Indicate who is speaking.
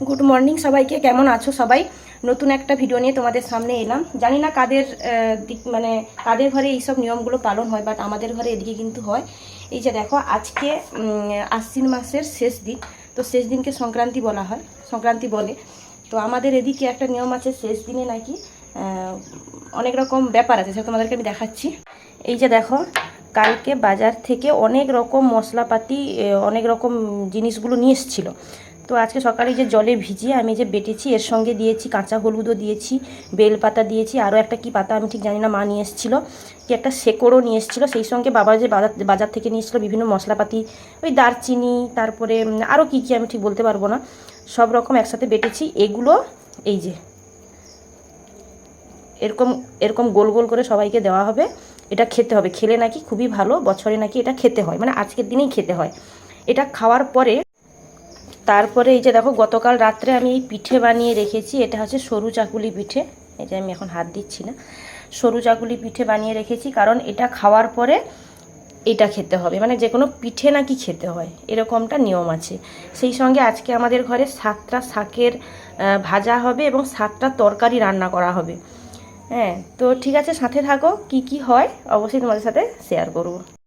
Speaker 1: Good morning সবাইকে, কেমন আছো সবাই? নতুন একটা ভিডিও নিয়ে তোমাদের সামনে এলাম। জানি না কাদের মানে কাদের ঘরে এইসব নিয়মগুলো পালন হয়, বাট আমাদের ঘরে এদিকে কিন্তু হয়। এই যে দেখো, আজকে আশ্বিন মাসের শেষ দিন, তো শেষ দিনকে সংক্রান্তি বলা হয়, সংক্রান্তি বলে। তো আমাদের এদিকে একটা নিয়ম আছে, শেষ দিনে নাকি অনেক রকম ব্যাপার আছে, সেটা তোমাদেরকে আমি দেখাচ্ছি। এই যে দেখো, কালকে বাজার থেকে অনেক রকম মশলাপাতি, অনেক রকম জিনিসগুলো নিয়ে এসেছিলো। তো আজকে সকালে যে জলে ভিজিয়ে আমি যে বেটেছি, এর সঙ্গে দিয়েছি কাঁচা হলুদও দিয়েছি, বেলপাতা দিয়েছি, আরও একটা কি পাতা আমি ঠিক জানি না, মা নিয়ে এসেছিলো, কি একটা শেকড়ও নিয়ে এসেছিলো। সেই সঙ্গে বাবা যে বাজার থেকে নিয়ে এসেছিলো বিভিন্ন মশলাপাতি, ওই দারচিনি, তারপরে আরও কী কী আমি ঠিক বলতে পারবো না, সব রকম একসাথে বেটেছি। এগুলো এই যে এরকম এরকম গোল গোল করে সবাইকে দেওয়া হবে। এটা খেতে হবে, খেলে নাকি খুবই ভালো, বছরে নাকি এটা খেতে হয়, মানে আজকের দিনেই খেতে হয়। এটা খাওয়ার পরে তারপরে এই যে দেখো, গতকাল রাত্রে আমি এই পিঠে বানিয়ে রেখেছি। এটা হচ্ছে সরু চাকুলি পিঠে, এই যে আমি এখন হাত দিচ্ছি না, সরু চাকুলি পিঠে বানিয়ে রেখেছি, কারণ এটা খাওয়ার পরে এটা খেতে হবে, মানে যে কোনো পিঠে নাকি খেতে হয়, এরকমটা নিয়ম আছে। সেই সঙ্গে আজকে আমাদের ঘরে 7টা শাকের ভাজা হবে এবং 7টা তরকারি রান্না করা হবে। হ্যাঁ, তো ঠিক আছে, সাথে থাকো, কি কি হয় অবশ্যই তোমাদের সাথে শেয়ার করব।